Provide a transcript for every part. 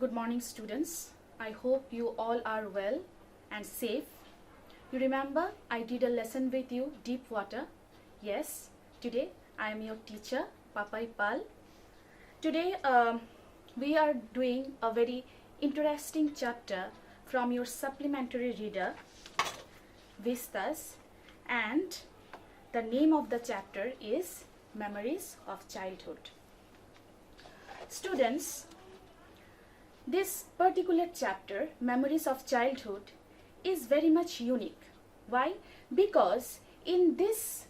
Good morning, students. I hope you all are well and safe. You remember I did a lesson with you, deep water. Yes, today I am your teacher, Papai Pal. Today we are doing a very interesting chapter from your supplementary reader, Vistas, and the name of the chapter is Memories of Childhood. Students, this particular chapter, Memories of Childhood, is very much unique. Why? Because in this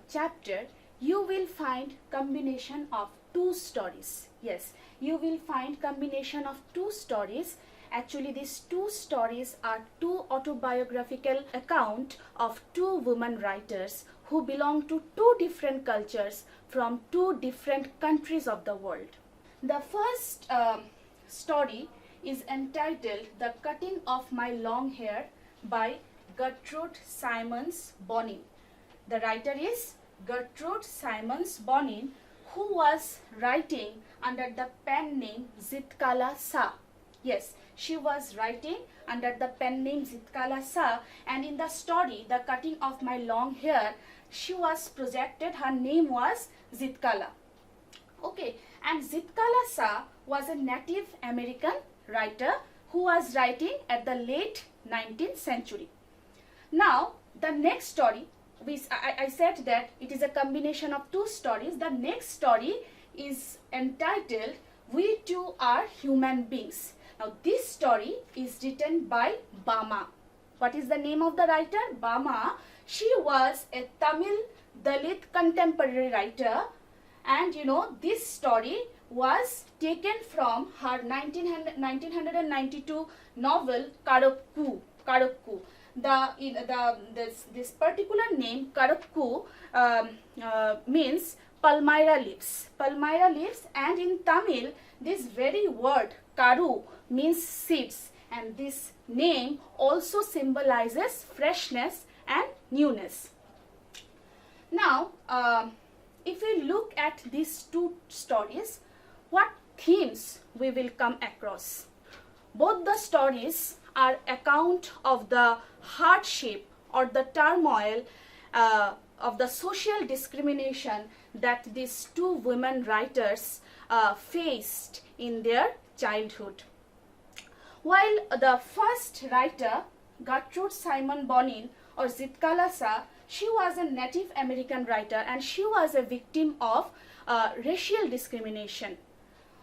chapter, you will find combination of two stories. Yes, you will find combination of two stories. Actually, these two stories are two autobiographical account of two women writers who belong to two different cultures from two different countries of the world. The first story is entitled The Cutting of My Long Hair by Gertrude Simons Bonin. The writer is Gertrude Simons Bonin, who was writing under the pen name Zitkala Sa. Yes, she was writing under the pen name Zitkala Sa, and in the story The Cutting of My Long Hair, she was projected, her name was Zitkala. Okay, and Zitkala Sa was a Native American writer who was writing at the late 19th century. Now, the next story, I said that it is a combination of two stories. The next story is entitled We Too Are Human Beings. Now, this story is written by Bama. What is the name of the writer? Bama. She was a Tamil Dalit contemporary writer, and this story was taken from her 1992 novel Kadokku. This particular name Kadokku means Palmyra leaves. Palmyra leaves, and in Tamil this very word Karu means seeds, and this name also symbolizes freshness and newness. Now, if we look at these two stories, what themes we will come across? Both the stories are account of the hardship or the turmoil of the social discrimination that these two women writers faced in their childhood. While the first writer, Gertrude Simons Bonin or Zitkala Sa, she was a Native American writer and she was a victim of racial discrimination.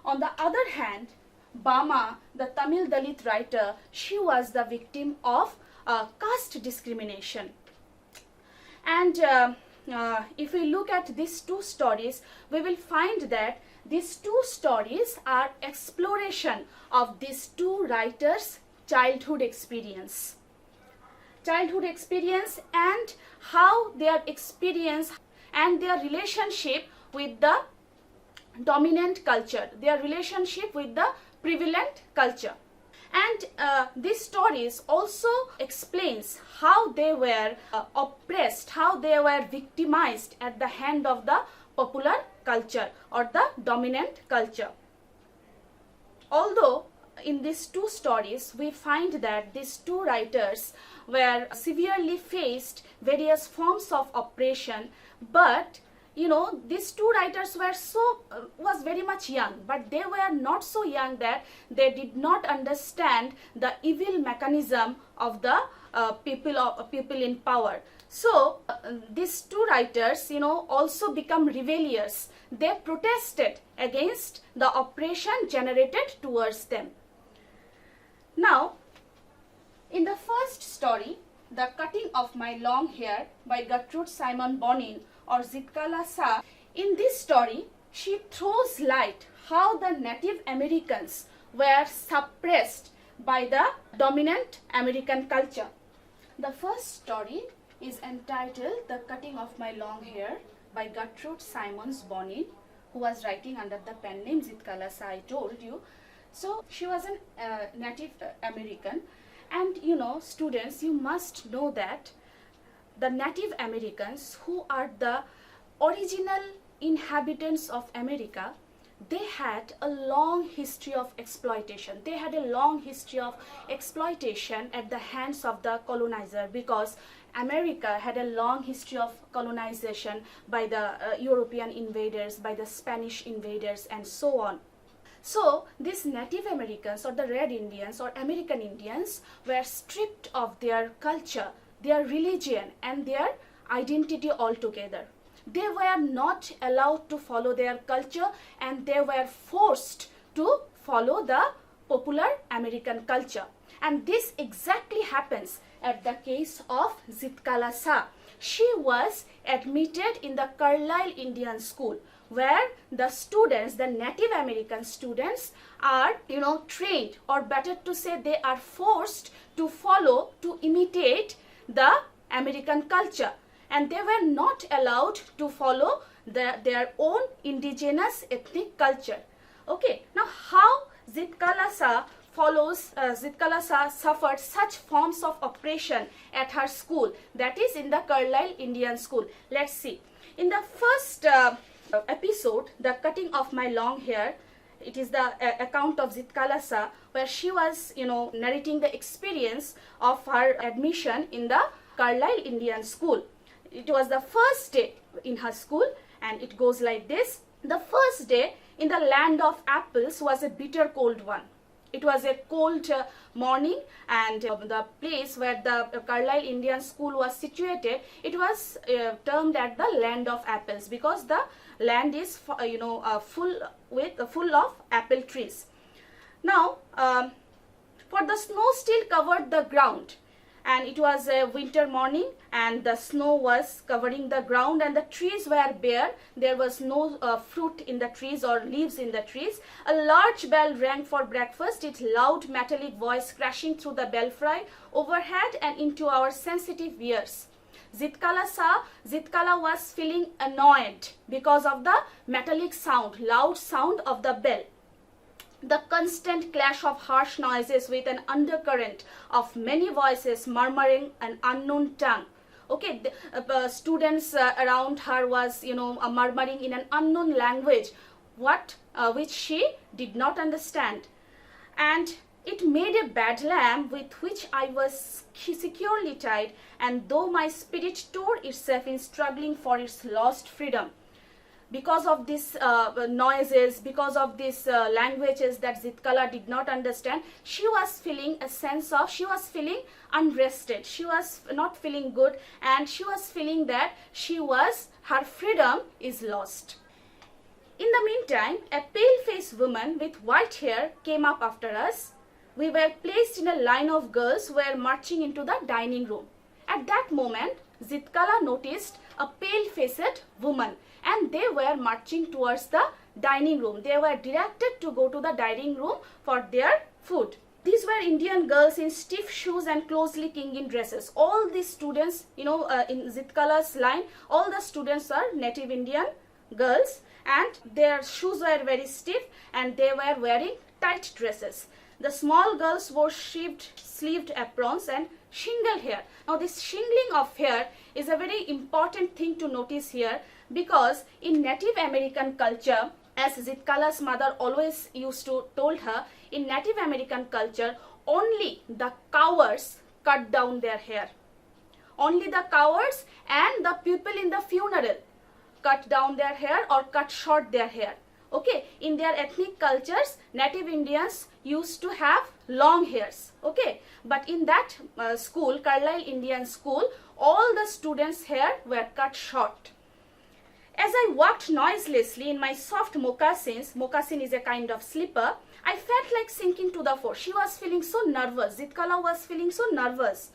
On the other hand, Bama, the Tamil Dalit writer, she was the victim of caste discrimination. And if we look at these two stories, we will find that these two stories are exploration of these two writers' childhood experience. Childhood experience and how their experience and their relationship with the dominant culture, their relationship with the prevalent culture. And these stories also explains how they were oppressed, how they were victimized at the hand of the popular culture or the dominant culture. Although in these two stories we find that these two writers were severely faced various forms of oppression, but these two writers was very much young, but they were not so young that they did not understand the evil mechanism of the people in power. So these two writers also become rebellious. They protested against the oppression generated towards them. Now, in the first story, The Cutting of My Long Hair by Gertrude Simons Bonin or Zitkala Sa, in this story, she throws light how the Native Americans were suppressed by the dominant American culture. The first story is entitled The Cutting of My Long Hair by Gertrude Simons Bonin, who was writing under the pen name Zitkala Sa, I told you. So she was a Native American, and students, you must know that the Native Americans, who are the original inhabitants of America, they had a long history of exploitation. They had a long history of exploitation at the hands of the colonizer, because America had a long history of colonization by the European invaders, by the Spanish invaders, and so on. So these Native Americans, or the Red Indians or American Indians, were stripped of their culture, their religion, and their identity altogether. They were not allowed to follow their culture, and they were forced to follow the popular American culture. And this exactly happens at the case of Zitkala Sa. She was admitted in the Carlisle Indian School, where the students, the Native American students, are trained, or better to say, they are forced to follow, to imitate the American culture, and they were not allowed to follow their own indigenous ethnic culture. Okay, now how Zitkala Sa suffered such forms of oppression at her school, that is in the Carlisle Indian School. Let's see. In the first episode, The Cutting of My Long Hair, it is the account of Zitkala Sa, where she was narrating the experience of her admission in the Carlisle Indian School. It was the first day in her school, and it goes like this. The first day in the land of apples was a bitter cold one. It was a cold morning, and the place where the Carlisle Indian School was situated, it was termed as the land of apples, because the land is full of apple trees. Now, for the snow still covered the ground, and it was a winter morning, and the snow was covering the ground, and the trees were bare. There was no fruit in the trees or leaves in the trees. A large bell rang for breakfast, its loud metallic voice crashing through the belfry overhead and into our sensitive ears. Zitkala was feeling annoyed because of the metallic sound, loud sound of the bell. The constant clash of harsh noises with an undercurrent of many voices murmuring an unknown tongue. Okay, the students around her was, murmuring in an unknown language, which she did not understand. And it made a bedlam with which I was securely tied, and though my spirit tore itself in struggling for its lost freedom. Because of these noises, because of these languages that Zitkala did not understand, she was feeling she was feeling unrested. She was not feeling good, and she was feeling that her freedom is lost. In the meantime, a pale-faced woman with white hair came up after us. We were placed in a line of girls who were marching into the dining room. At that moment, Zitkala noticed a pale-faced woman, and they were marching towards the dining room. They were directed to go to the dining room for their food. These were Indian girls in stiff shoes and closely clinging dresses. All these students, in Zitkala's line, all the students are Native Indian girls, and their shoes were very stiff, and they were wearing tight dresses. The small girls wore sleeved aprons and shingled hair. Now this shingling of hair is a very important thing to notice here, because in Native American culture, as Zitkala's mother always used to told her, in Native American culture, only the cowards cut down their hair. Only the cowards and the people in the funeral cut down their hair or cut short their hair. Okay, in their ethnic cultures, Native Indians used to have long hairs. Okay, but in that school, Carlisle Indian School, all the students' hair were cut short. As I walked noiselessly in my soft moccasins, moccasin is a kind of slipper, I felt like sinking to the floor. She was feeling so nervous. Zitkala was feeling so nervous.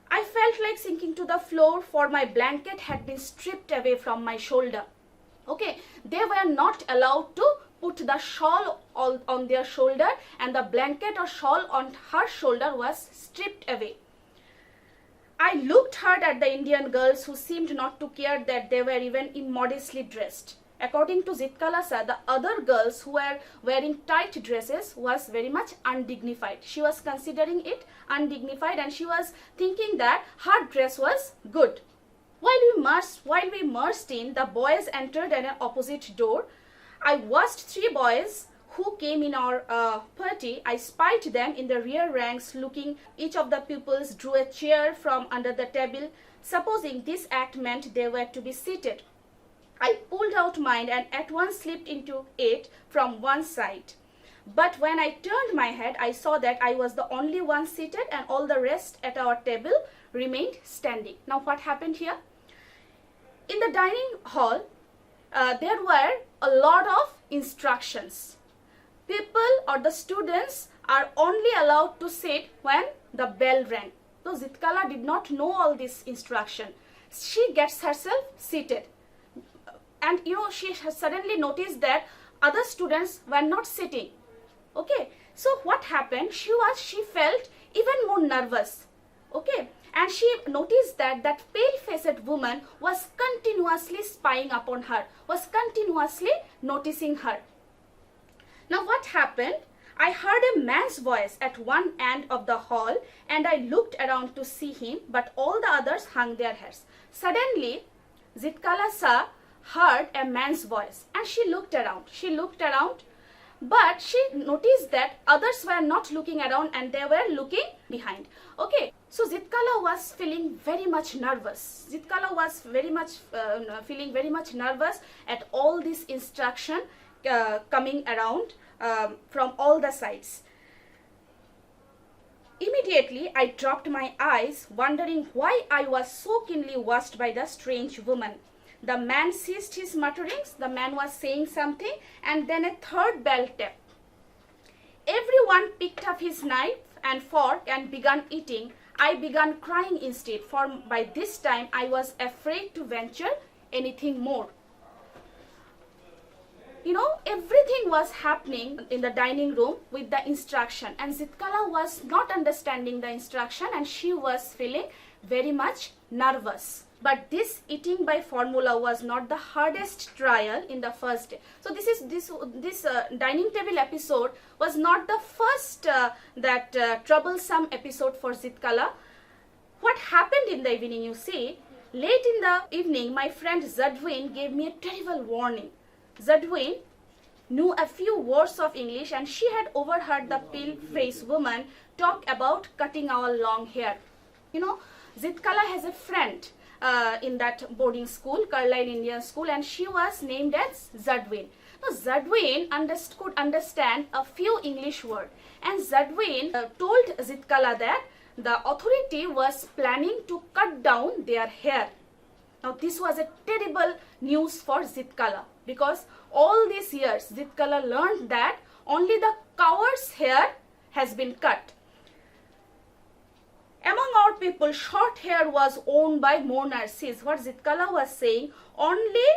I felt like sinking to the floor, for my blanket had been stripped away from my shoulder. Okay, they were not allowed to put the shawl on their shoulder, and the blanket or shawl on her shoulder was stripped away. I looked hard at the Indian girls, who seemed not to care that they were even immodestly dressed. According to Zitkala Sa, the other girls who were wearing tight dresses was very much undignified. She was considering it undignified, and she was thinking that her dress was good. While we marched in, the boys entered an opposite door. I watched three boys who came in our party. I spied them in the rear ranks looking. Each of the pupils drew a chair from under the table, supposing this act meant they were to be seated. I pulled out mine and at once slipped into it from one side. But when I turned my head, I saw that I was the only one seated and all the rest at our table remained standing. Now what happened here? In the dining hall, there were a lot of instructions. People or the students are only allowed to sit when the bell rang. So Zitkala did not know all this instruction. She gets herself seated. And she suddenly noticed that other students were not sitting. Okay, so what happened? She felt even more nervous. Okay, and she noticed that pale-faced woman was continuously spying upon her, was continuously noticing her. Now what happened? I heard a man's voice at one end of the hall and I looked around to see him, but all the others hung their heads. Suddenly, Zitkala heard a man's voice and she looked around. But she noticed that others were not looking around and they were looking behind. Okay, so Zitkala was feeling very much nervous. Zitkala was feeling very much nervous at all this instruction coming around from all the sides. Immediately, I dropped my eyes, wondering why I was so keenly watched by the strange woman. The man ceased his mutterings. The man was saying something, and then a third bell tapped. Everyone picked up his knife and fork and began eating. I began crying instead, for by this time I was afraid to venture anything more. Everything was happening in the dining room with the instruction, and Zitkala was not understanding the instruction and she was feeling very much nervous. But this eating by formula was not the hardest trial in the first day. So this dining table episode was not the first troublesome episode for Zitkala. What happened in the evening, you see, late in the evening, my friend Gertrude gave me a terrible warning. Gertrude knew a few words of English and she had overheard the pale-faced woman talk about cutting our long hair. Zitkala has a friend in that boarding school, Carlisle Indian School, and she was named as Gertrude. Now Gertrude could understand a few English words, and Gertrude told Zitkala that the authority was planning to cut down their hair. Now this was a terrible news for Zitkala, because all these years Zitkala learned that only the coward's hair has been cut. Among our people, short hair was owned by mourners. See what Zitkala was saying. Only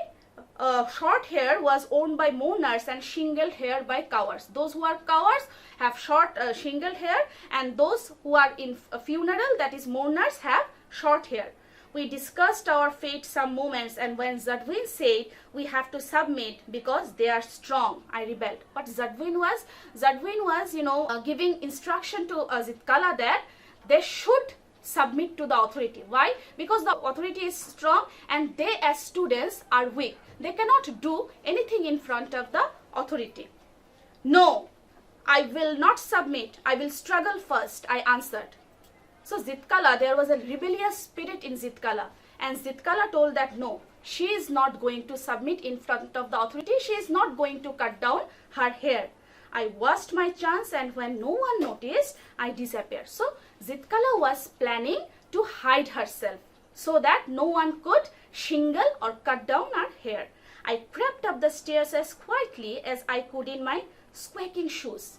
short hair was owned by mourners and shingled hair by cowards. Those who are cowards have short shingled hair, and those who are in a funeral, that is mourners, have short hair. We discussed our fate some moments, and when Gertrude said we have to submit because they are strong, I rebelled. But Gertrude was giving instruction to Zitkala that they should submit to the authority. Why? Because the authority is strong and they as students are weak. They cannot do anything in front of the authority. No, I will not submit. I will struggle first, I answered. So Zitkala, there was a rebellious spirit in Zitkala, and Zitkala told that no, she is not going to submit in front of the authority. She is not going to cut down her hair. I watched my chance, and when no one noticed, I disappeared. So Zitkala was planning to hide herself so that no one could shingle or cut down her hair. I crept up the stairs as quietly as I could in my squeaking shoes.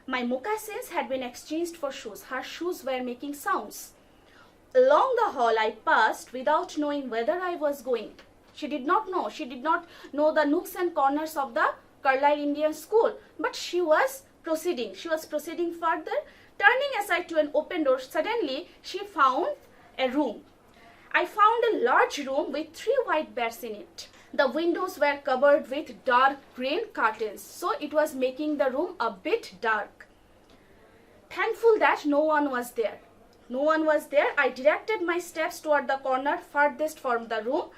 My moccasins had been exchanged for shoes. Her shoes were making sounds. Along the hall I passed without knowing whether I was going. She did not know. She did not know the nooks and corners of the Carlisle Indian School. But she was proceeding. She was proceeding further. Turning aside to an open door, suddenly she found a room. I found a large room with 3 white beds in it. The windows were covered with dark green curtains, so it was making the room a bit dark. Thankful that no one was there. No one was there. I directed my steps toward the corner farthest from the room.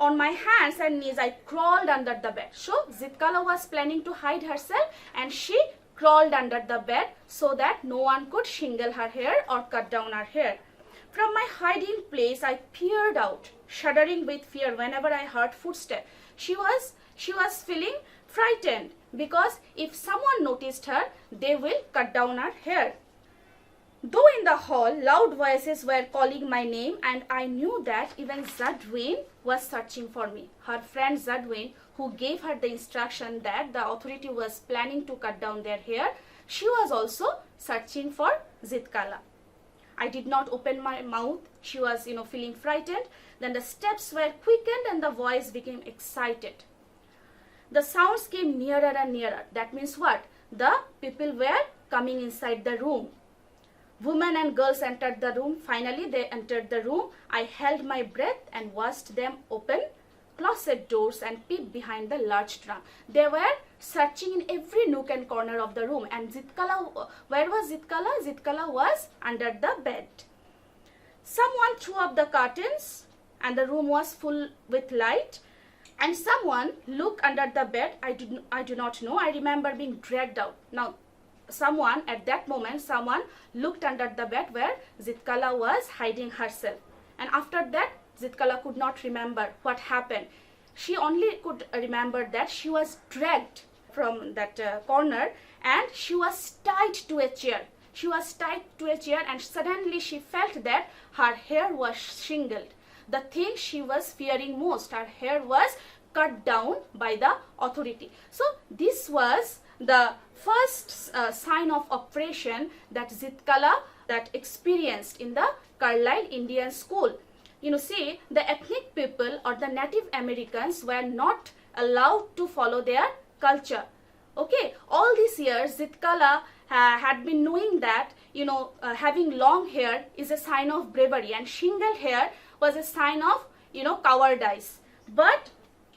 On my hands and knees, I crawled under the bed. So Zitkala was planning to hide herself, and she crawled under the bed so that no one could shingle her hair or cut down her hair. From my hiding place, I peered out, shuddering with fear whenever I heard footsteps. She was feeling frightened because if someone noticed her, they will cut down her hair. Though in the hall, loud voices were calling my name, and I knew that even Gertrude was searching for me. Her friend Gertrude, who gave her the instruction that the authority was planning to cut down their hair, she was also searching for Zitkala. I did not open my mouth. She was, feeling frightened. Then the steps were quickened and the voice became excited. The sounds came nearer and nearer. That means what? The people were coming inside the room. Women and girls entered the room. Finally, they entered the room. I held my breath and watched them open closet doors and peep behind the large trunk. They were searching in every nook and corner of the room. And Zitkala, where was Zitkala? Zitkala was under the bed. Someone threw up the curtains and the room was full with light. And someone looked under the bed. I do not know. I remember being dragged out. Now, at that moment, someone looked under the bed where Zitkala was hiding herself. And after that, Zitkala could not remember what happened. She only could remember that she was dragged from that corner and she was tied to a chair. She was tied to a chair and suddenly she felt that her hair was shingled. The thing she was fearing most, her hair was cut down by the authority. So this was the first sign of oppression that Zitkala that experienced in the Carlisle Indian School. See, the ethnic people or the Native Americans were not allowed to follow their culture. Okay, all these years Zitkala had been knowing that, having long hair is a sign of bravery and shingled hair was a sign of, cowardice. But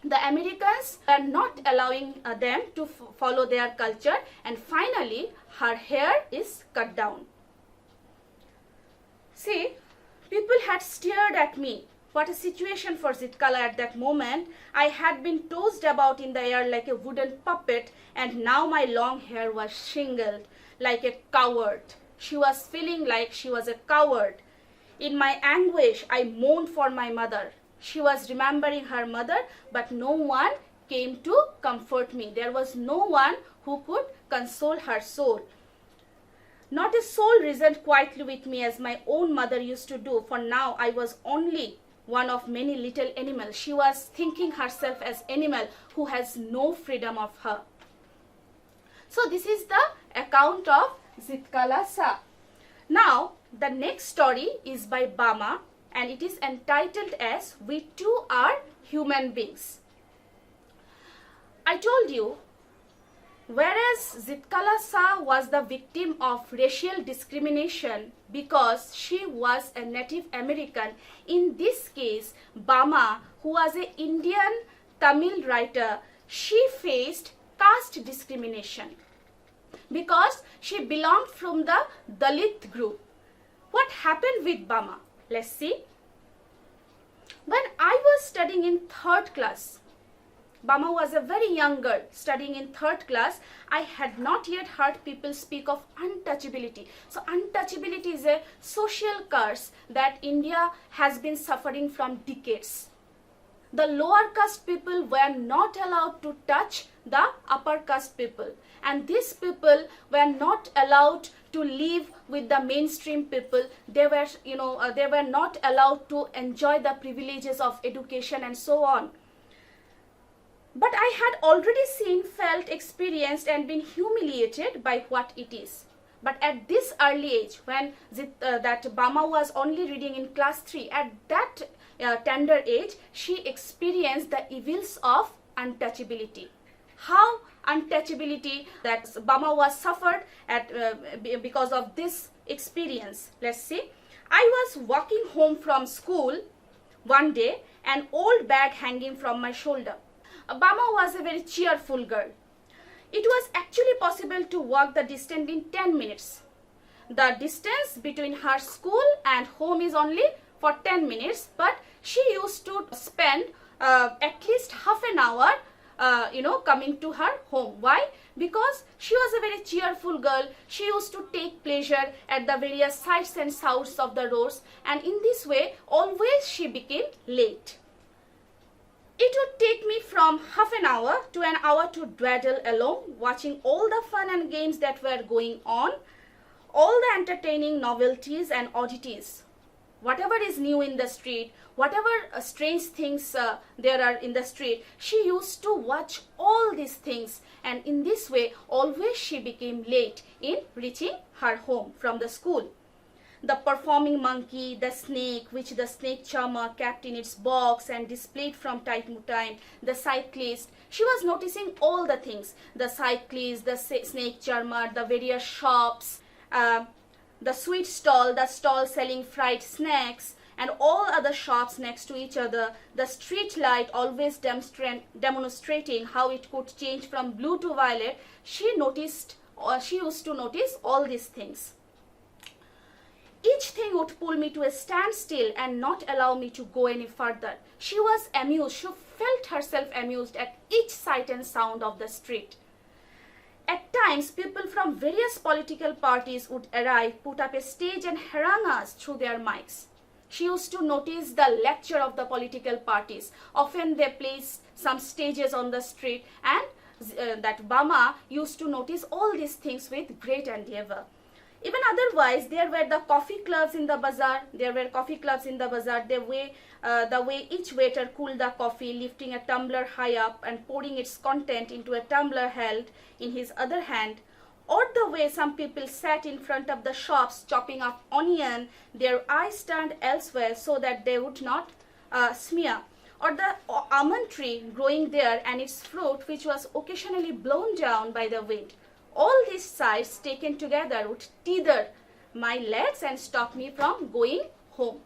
the Americans were not allowing them to follow their culture, and finally her hair is cut down. See, people had stared at me. What a situation for Zitkala at that moment. I had been tossed about in the air like a wooden puppet, and now my long hair was shingled like a coward. She was feeling like she was a coward. In my anguish, I mourned for my mother. She was remembering her mother, but no one came to comfort me. There was no one who could console her soul. Not a soul reasoned quietly with me as my own mother used to do, for now I was only one of many little animals. She was thinking herself as animal who has no freedom of her. So this is the account of Zitkala Sa. Now the next story is by Bama, and it is entitled as We Too Are Human Beings. I told you, whereas Zitkala Sa was the victim of racial discrimination because she was a Native American, in this case, Bama, who was an Indian Tamil writer, she faced caste discrimination because she belonged from the Dalit group. What happened with Bama? Let's see. When I was studying in 3rd class, Bama was a very young girl studying in 3rd class. I had not yet heard people speak of untouchability. So untouchability is a social curse that India has been suffering from decades. The lower caste people were not allowed to touch the upper caste people, and these people were not allowed to live with the mainstream people. They were, they were not allowed to enjoy the privileges of education and so on. But I had already seen, felt, experienced and been humiliated by what it is. But at this early age, when that Bama was only reading in class 3, at that tender age, she experienced the evils of untouchability. How untouchability that Bama was suffered at because of this experience. Let's see. I was walking home from school one day, an old bag hanging from my shoulder. Bama was a very cheerful girl. It was actually possible to walk the distance in 10 minutes. The distance between her school and home is only for 10 minutes, but she used to spend at least half an hour, coming to her home. Why? Because she was a very cheerful girl. She used to take pleasure at the various sights and sounds of the roads, and in this way always she became late. It would take me from half an hour to an hour to dawdle along, watching all the fun and games that were going on, all the entertaining novelties and oddities. Whatever is new in the street, whatever strange things there are in the street, she used to watch all these things, and in this way always she became late in reaching her home from the school. The performing monkey, the snake, which the snake charmer kept in its box and displayed from time to time, the cyclist. She was noticing all the things. The cyclist, the snake charmer, the various shops, the sweet stall, the stall selling fried snacks, and all other shops next to each other. The street light always demonstrating how it could change from blue to violet. She used to notice all these things. Each thing would pull me to a standstill and not allow me to go any further. She was amused. She felt herself amused at each sight and sound of the street. At times, people from various political parties would arrive, put up a stage and harangue us through their mics. She used to notice the lecture of the political parties. Often they placed some stages on the street, and that Bama used to notice all these things with great endeavor. Even otherwise, there were the coffee clubs in the bazaar. The way each waiter cooled the coffee, lifting a tumbler high up and pouring its content into a tumbler held in his other hand. Or the way some people sat in front of the shops chopping up onion, their eyes turned elsewhere so that they would not smear. Or the almond tree growing there and its fruit, which was occasionally blown down by the wind. All these sights taken together would tether my legs and stop me from going home.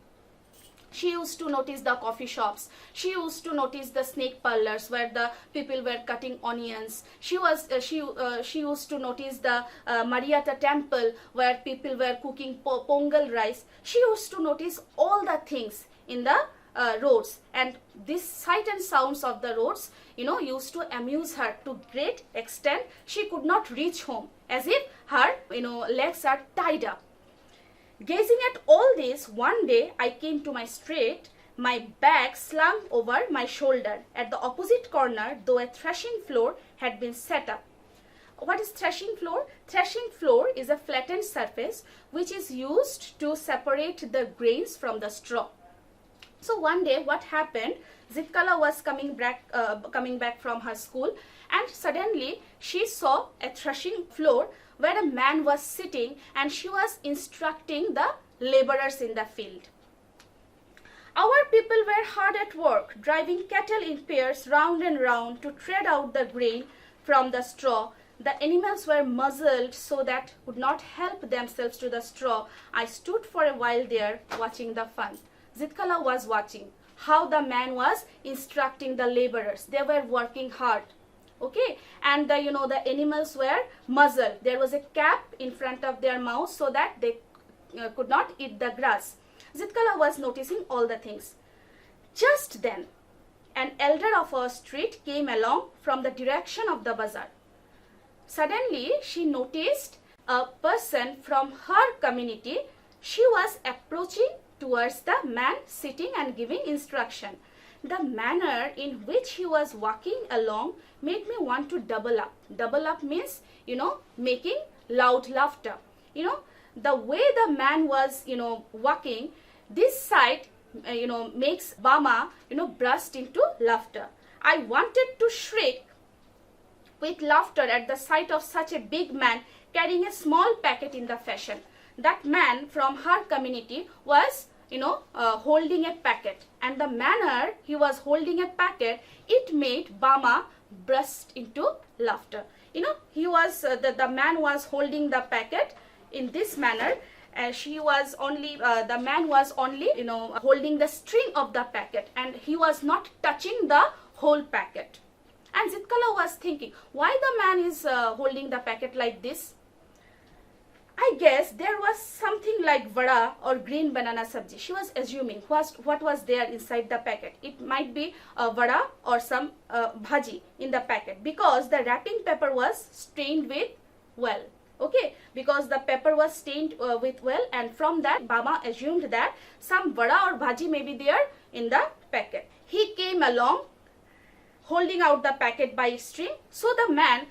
She used to notice the coffee shops. She used to notice the snake parlors where the people were cutting onions. She used to notice the Mariata temple where people were cooking pongal rice. She used to notice all the things in the roads, and this sight and sounds of the roads used to amuse her to great extent. She could not reach home, as if her legs are tied up. Gazing at all this, one day I came to my street, my bag slung over my shoulder. At the opposite corner, though a threshing floor had been set up. What is threshing floor? Threshing floor is a flattened surface which is used to separate the grains from the straw. So one day what happened, Zitkala was coming back from her school, and suddenly she saw a threshing floor where a man was sitting, and she was instructing the laborers in the field. Our people were hard at work, driving cattle in pairs round and round to tread out the grain from the straw. The animals were muzzled so that would not help themselves to the straw. I stood for a while there watching the fun. Zitkala was watching how the man was instructing the laborers. They were working hard. Okay, and the animals were muzzled. There was a cap in front of their mouths so that they could not eat the grass. Zitkala was noticing all the things. Just then, an elder of our street came along from the direction of the bazaar. Suddenly, she noticed a person from her community. She was approaching towards the man sitting and giving instruction. The manner in which he was walking along made me want to double up. Double up means, making loud laughter. The way the man was, walking, this sight, makes Bama, burst into laughter. I wanted to shriek with laughter at the sight of such a big man carrying a small packet in the fashion. That man from her community was holding a packet, and the manner he was holding a packet, it made Bama burst into laughter. He was the man was holding the packet in this manner. The man was only holding the string of the packet, and he was not touching the whole packet. And Zitkala was thinking, why the man is holding the packet like this? I guess there was something like vada or green banana sabji. She was assuming what was there inside the packet. It might be a vada or some bhaji in the packet, because the wrapping paper was stained with well. Okay, because the paper was stained with well, and from that Bama assumed that some vada or bhaji may be there in the packet. He came along holding out the packet by string. So the man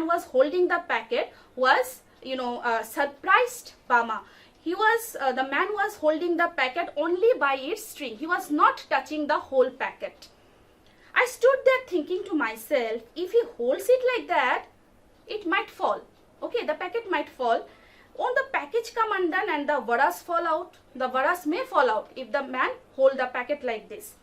was holding the packet was, surprised Bama. The man was holding the packet only by its string. He was not touching the whole packet. I stood there thinking to myself, if he holds it like that, it might fall. Okay, the packet might fall. Won't the package come undone and the vadas fall out? The vadas may fall out if the man hold the packet like this.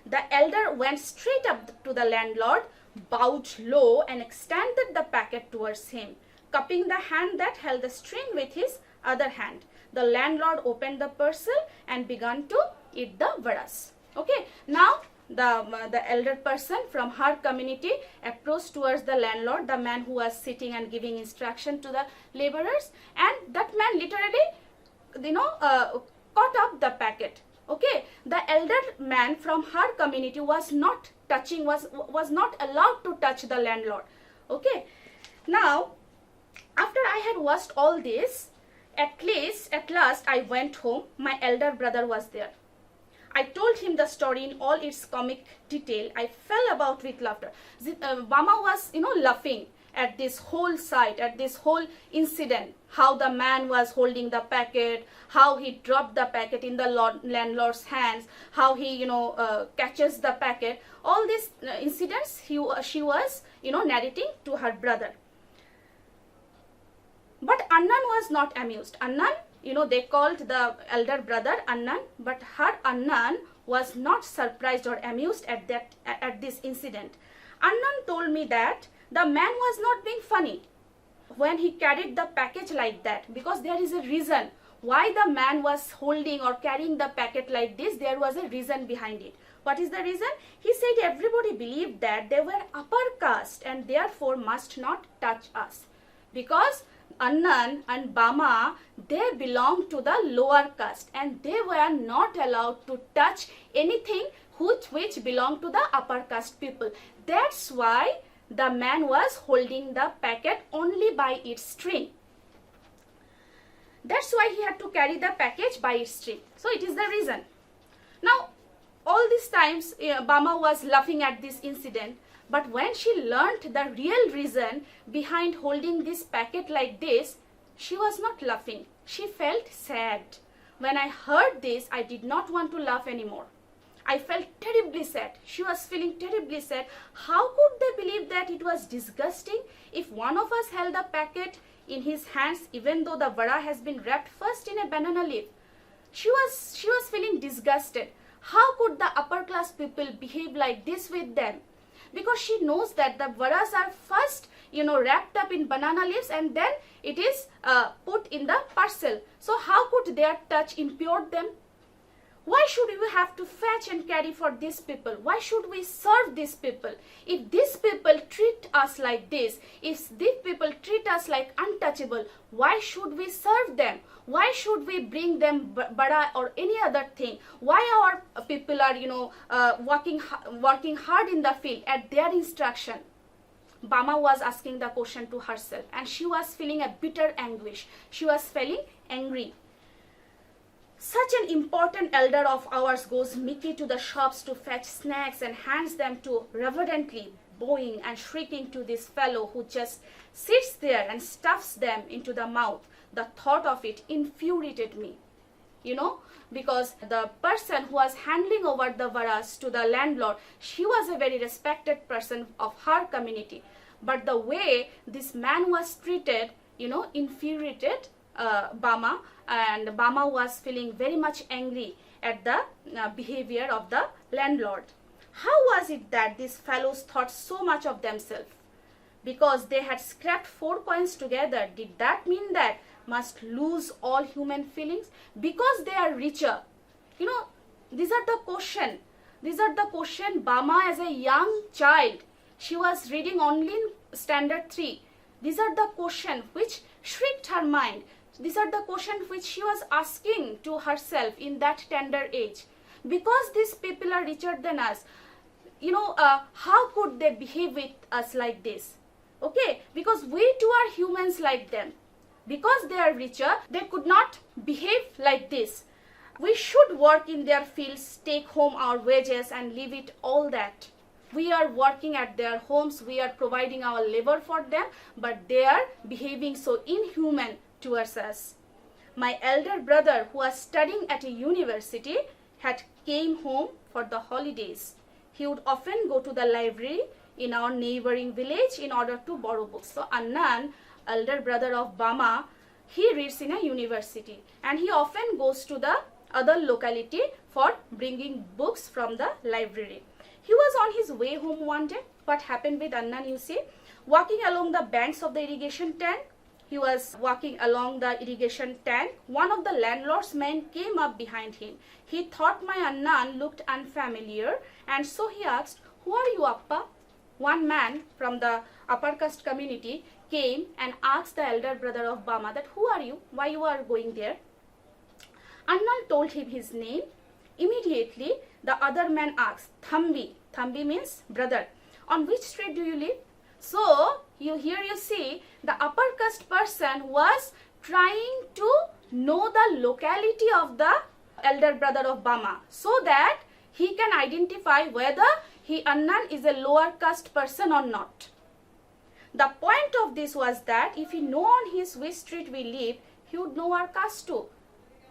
The elder went straight up to the landlord, bowed low, and extended the packet towards him, cupping the hand that held the string with his other hand. The landlord opened the parcel and began to eat the vadas. Okay, now the elder person from her community approached towards the landlord, the man who was sitting and giving instruction to the laborers, and that man literally, caught up the packet. Okay, the elder man from her community was not allowed to touch the landlord. Okay, now after I had watched all this, at last I went home. My elder brother was there. I told him the story in all its comic detail. I fell about with laughter. Bama was, laughing at this whole sight, at this whole incident, how the man was holding the packet, how he dropped the packet in the landlord's hands, how he, catches the packet. All these incidents she was, narrating to her brother. But Annan was not amused. Annan, they called the elder brother Annan, but her Annan was not surprised or amused at this incident. Annan told me that the man was not being funny when he carried the package like that, because there is a reason why the man was holding or carrying the packet like this. There was a reason behind it. What is the reason? He said everybody believed that they were upper caste and therefore must not touch us, because Annan and Bama, they belonged to the lower caste and they were not allowed to touch anything which belonged to the upper caste people. That's why the man was holding the packet only by its string. That's why he had to carry the package by its string. So it is the reason. Now, all these times, Bama was laughing at this incident. But when she learnt the real reason behind holding this packet like this, she was not laughing. She felt sad. When I heard this, I did not want to laugh anymore. I felt terribly sad. She was feeling terribly sad. How could they believe that it was disgusting if one of us held the packet in his hands, even though the vada has been wrapped first in a banana leaf? She was feeling disgusted. How could the upper class people behave like this with them? Because she knows that the vadas are first, wrapped up in banana leaves and then it is put in the parcel. So how could their touch impure them? Why should we have to fetch and carry for these people? Why should we serve these people? If these people treat us like this, if these people treat us like untouchable, why should we serve them? Why should we bring them bada or any other thing? Why our people are, working hard in the field at their instruction? Bama was asking the question to herself and she was feeling a bitter anguish. She was feeling angry. Such an important elder of ours goes meekly to the shops to fetch snacks and hands them to reverently bowing and shrieking to this fellow who just sits there and stuffs them into the mouth. The thought of it infuriated me, because the person who was handing over the varas to the landlord, she was a very respected person of her community. But the way this man was treated, infuriated Bama, and Bama was feeling very much angry at the behavior of the landlord. How was it that these fellows thought so much of themselves? Because they had scrapped 4 coins together, did that mean that must lose all human feelings? Because they are richer? These are the question. Bama as a young child, she was reading only in standard 3. These are the questions which shrieked her mind. These are the questions which she was asking to herself in that tender age. Because these people are richer than us, how could they behave with us like this? Okay, because we too are humans like them. Because they are richer, they could not behave like this. We should work in their fields, take home our wages and leave it all that. We are working at their homes, we are providing our labor for them, but they are behaving so inhuman towards us. My elder brother, who was studying at a university, had came home for the holidays. He would often go to the library in our neighboring village in order to borrow books. So Annan, elder brother of Bama, he reads in a university and he often goes to the other locality for bringing books from the library. He was on his way home one day. What happened with Annan, you see? Walking along the banks of the irrigation tank, he was walking along the irrigation tank. One of the landlord's men came up behind him. He thought my Annan looked unfamiliar and so he asked, "Who are you, Appa?" One man from the upper caste community came and asked the elder brother of Bama that, "Who are you? Why you are going there?" Annan told him his name. Immediately, the other man asked, "Thambi." Thambi means brother. "On which street do you live?" So, here you see, the upper caste person was trying to know the locality of the elder brother of Bama so that he can identify whether Annan is a lower caste person or not. The point of this was that if he know on his which street we live, he would know our caste too.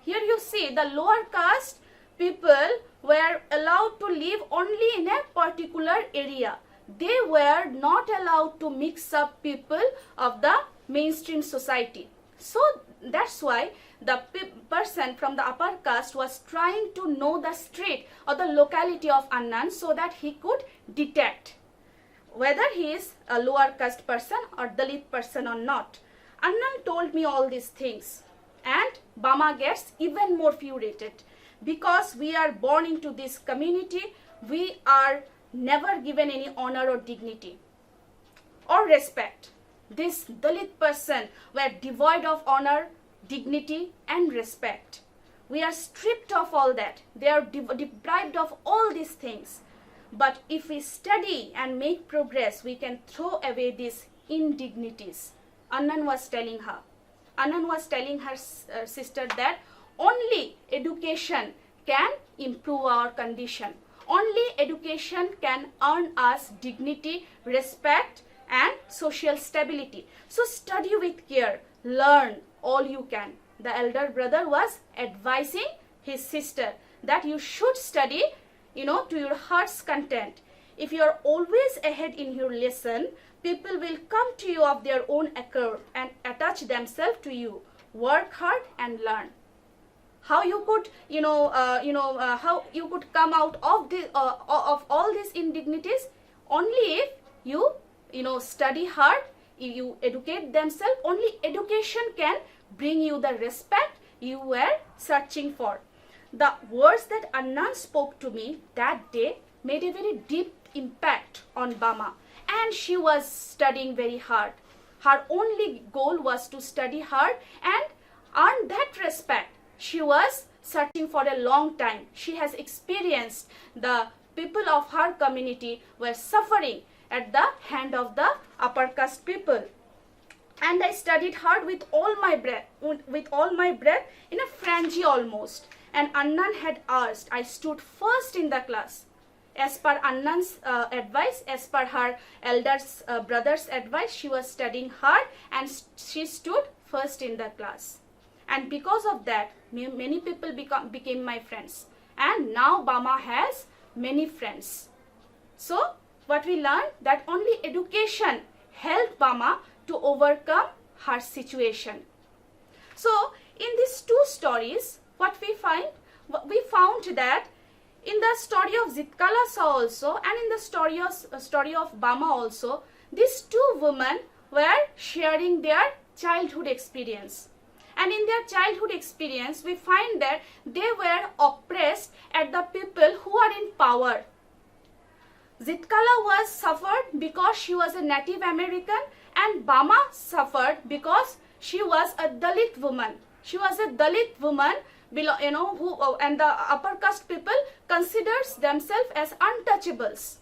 Here you see the lower caste people were allowed to live only in a particular area. They were not allowed to mix up people of the mainstream society. So that's why the person from the upper caste was trying to know the street or the locality of Annan so that he could detect whether he is a lower caste person or Dalit person or not. Annan told me all these things and Bama gets even more furiated. Because we are born into this community, we are never given any honor or dignity or respect. This Dalit person were devoid of honor, dignity and respect. We are stripped of all that. They are deprived of all these things. But if we study and make progress, we can throw away these indignities. Annan was telling her. Annan was telling her sister that only education can improve our condition. Only education can earn us dignity, respect and social stability. So study with care, learn all you can. The elder brother was advising his sister that you should study, to your heart's content. If you are always ahead in your lesson, people will come to you of their own accord and attach themselves to you. Work hard and learn. How you could, how you could come out of of all these indignities? Only if you, study hard, if you educate themselves. Only education can bring you the respect you were searching for. The words that Annan spoke to me that day made a very deep impact on Bama, and she was studying very hard. Her only goal was to study hard and earn that respect. She was searching for a long time. She has experienced the people of her community were suffering at the hand of the upper caste people. And I studied hard with all my breath in a frenzy almost. And Annan had asked, I stood first in the class. As per Annan's advice, as per her elder's brother's advice, she was studying hard and she stood first in the class. And because of that, many people became my friends. And now Bama has many friends. So what we learned, that only education helped Bama to overcome her situation. So in these two stories, what we find? We found that in the story of Zitkalasa also and in the story of Bama also, these two women were sharing their childhood experience. And in their childhood experience, we find that they were oppressed at the people who are in power. Zitkala was suffered because she was a Native American, and Bama suffered because she was a Dalit woman. She was a Dalit woman, and the upper caste people considers themselves as untouchables.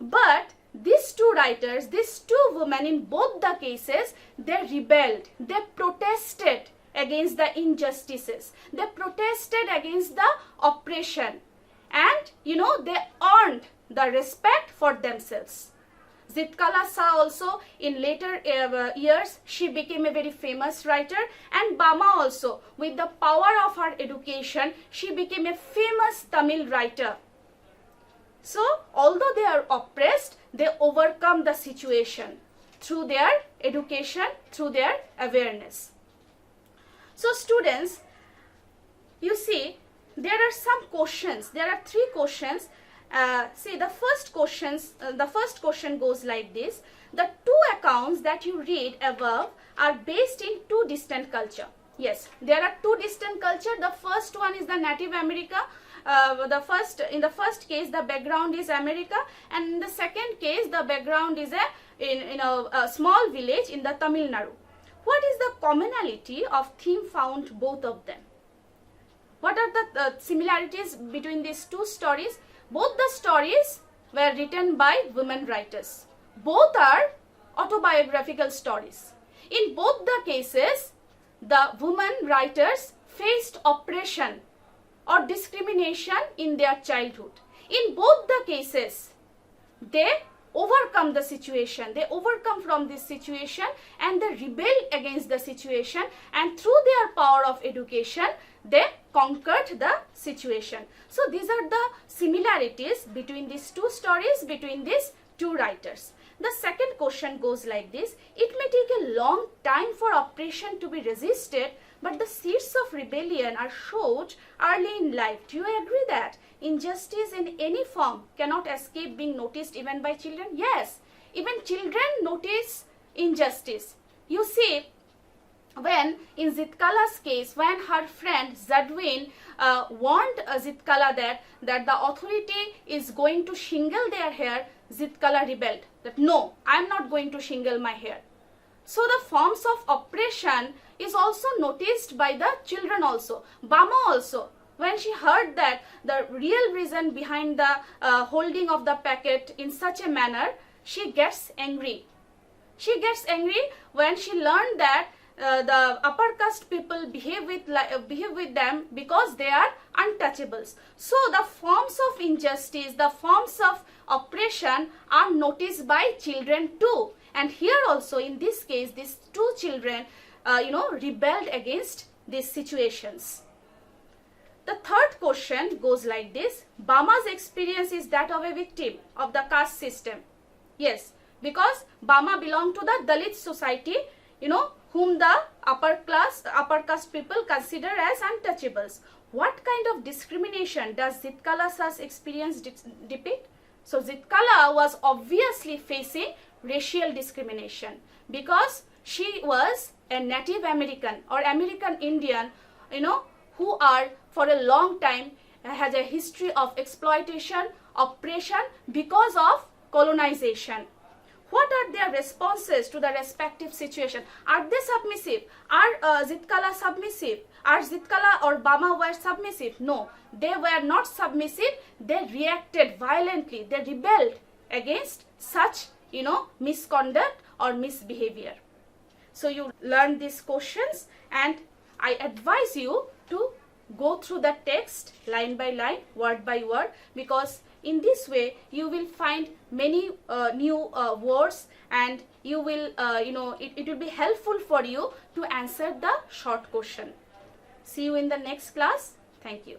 But these two writers, these two women, in both the cases, they rebelled, they protested against the injustices, they protested against the oppression, and they earned the respect for themselves. Zitkala Sa also, in later years, she became a very famous writer, and Bama also, with the power of her education, she became a famous Tamil writer. So, although they are oppressed, they overcome the situation through their education, through their awareness. So, students, you see, there are some questions. There are 3 questions. See, the first question goes like this: the 2 accounts that you read above are based in 2 distant culture. Yes, there are 2 distant culture. The first one is the Native America. In the first case, the background is America, and in the second case, the background is a small village in the Tamil Nadu. What is the commonality of theme found both of them? What are the similarities between these 2 stories? Both the stories were written by women writers. Both are autobiographical stories. In both the cases, the women writers faced oppression or discrimination in their childhood. In both the cases, they overcome the situation, they overcome from this situation, and they rebel against the situation, and through their power of education, they conquered the situation. So these are the similarities between these 2 stories, between these 2 writers. The second question goes like this: it may take a long time for oppression to be resisted, but the seeds of rebellion are sowed early in life. Do you agree that injustice in any form cannot escape being noticed even by children? Yes, even children notice injustice. You see, when in Zitkala's case, when her friend Zadwin warned Zitkala that the authority is going to shingle their hair, Zitkala rebelled that no, I am not going to shingle my hair. So the forms of oppression is also noticed by the children also. Bama also, when she heard that the real reason behind the holding of the packet in such a manner, she gets angry. She gets angry when she learned that the upper caste people behave with them because they are untouchables. So the forms of injustice, the forms of oppression are noticed by children too. And here also, in this case, these 2 children, rebelled against these situations. The third question goes like this: Bama's experience is that of a victim of the caste system. Yes, because Bama belonged to the Dalit society, whom the upper caste people consider as untouchables. What kind of discrimination does Zitkala's experience depict? So Zitkala was obviously facing racial discrimination because she was a Native American or American Indian, who are for a long time has a history of exploitation, oppression because of colonization. What are their responses to the respective situation? Are they submissive? Are Zitkala submissive? Are Zitkala or Bama were submissive? No, they were not submissive. They reacted violently. They rebelled against such, misconduct or misbehavior. So you learn these questions, and I advise you to go through the text line by line, word by word, because in this way you will find many new words, and you will it will be helpful for you to answer the short question. See you in the next class. Thank you.